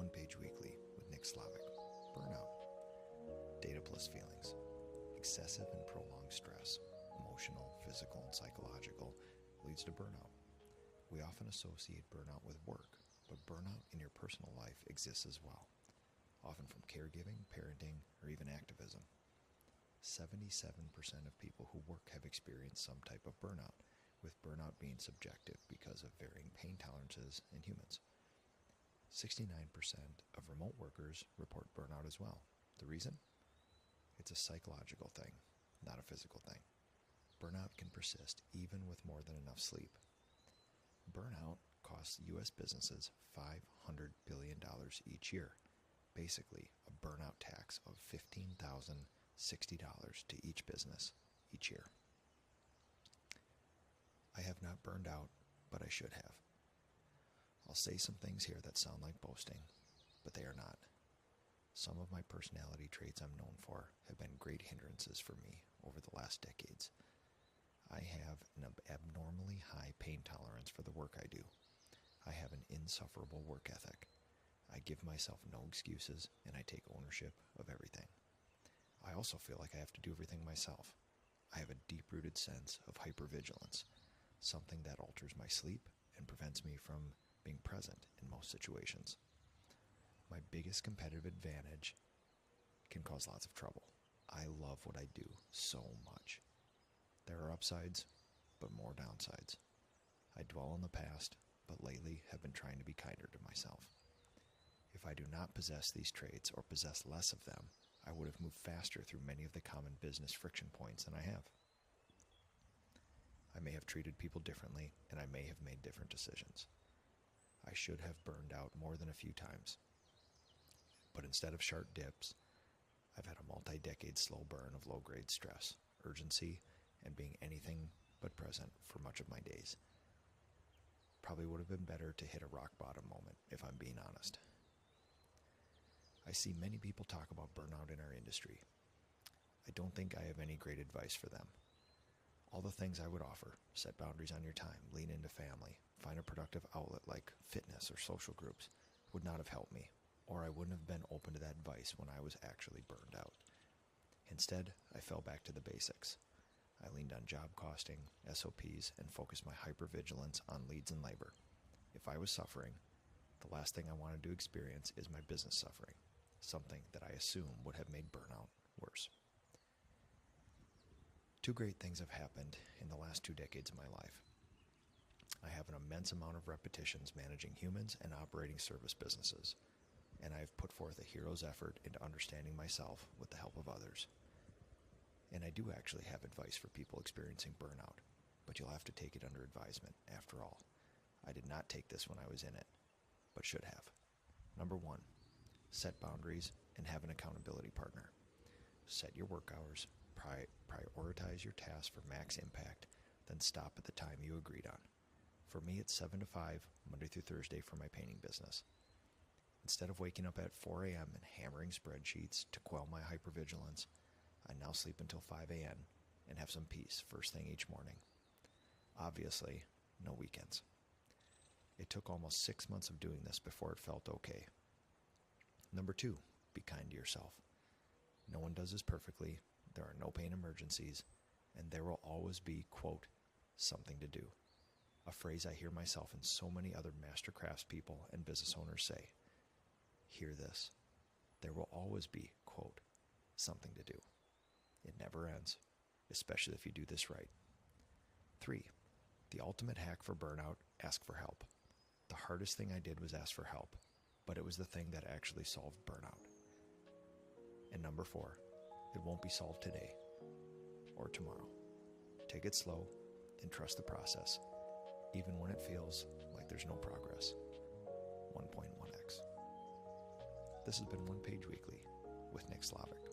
One Page Weekly with Nick Slavik. Burnout. Data plus feelings. Excessive and prolonged stress, emotional, physical, and psychological, leads to burnout. We often associate burnout with work, but burnout in your personal life exists as well, often from caregiving, parenting, or even activism. 77% of people who work have experienced some type of burnout, with burnout being subjective because of varying pain tolerances in humans. 69% of remote workers report burnout as well. The reason? It's a psychological thing, not a physical thing. Burnout can persist even with more than enough sleep. Burnout costs U.S. businesses $500 billion each year, basically a burnout tax of $15,060 to each business each year. I have not burned out, but I should have. I'll say some things here that sound like boasting, but they are not. Some of my personality traits I'm known for have been great hindrances for me over the last decades. I have an abnormally high pain tolerance for the work I do. I have an insufferable work ethic. I give myself no excuses, and I take ownership of everything. I also feel like I have to do everything myself. I have a deep-rooted sense of hypervigilance, something that alters my sleep and prevents me from being present in most situations. My biggest competitive advantage can cause lots of trouble. I love what I do so much. There are upsides, but more downsides. I dwell on the past, but lately have been trying to be kinder to myself. If I do not possess these traits or possess less of them, I would have moved faster through many of the common business friction points than I have. I may have treated people differently, and I may have made different decisions. I should have burned out more than a few times. But instead of sharp dips, I've had a multi-decade slow burn of low-grade stress, urgency, and being anything but present for much of my days. Probably would have been better to hit a rock bottom moment, if I'm being honest. I see many people talk about burnout in our industry. I don't think I have any great advice for them. All the things I would offer: set boundaries on your time, lean into family, find a productive outlet like fitness or social groups, would not have helped me, or I wouldn't have been open to that advice when I was actually burned out. Instead, I fell back to the basics. I leaned on job costing, SOPs, and focused my hypervigilance on leads and labor. If I was suffering, the last thing I wanted to experience is my business suffering, something that I assume would have made burnout worse. Two great things have happened in the last 2 decades of my life. I have an immense amount of repetitions managing humans and operating service businesses, and I have put forth a hero's effort into understanding myself with the help of others. And I do actually have advice for people experiencing burnout, but you'll have to take it under advisement. After all, I did not take this when I was in it, but should have. Number 1, set boundaries and have an accountability partner. Set your work hours, prioritize your tasks for max impact, then stop at the time you agreed on. For me, it's 7 to 5, Monday through Thursday for my painting business. Instead of waking up at 4 a.m. and hammering spreadsheets to quell my hypervigilance, I now sleep until 5 a.m. and have some peace first thing each morning. Obviously, no weekends. It took almost 6 months of doing this before it felt okay. Number 2, be kind to yourself. No one does this perfectly. There are no pain emergencies, and there will always be, quote, something to do. A phrase I hear myself and so many other master craftspeople and business owners say. Hear this. There will always be, quote, something to do. It never ends, especially if you do this right. 3, the ultimate hack for burnout: ask for help. The hardest thing I did was ask for help, but it was the thing that actually solved burnout. And number 4, it won't be solved today or tomorrow. Take it slow and trust the process, even when it feels like there's no progress. 1.1x. This has been One Page Weekly with Nick Slavik.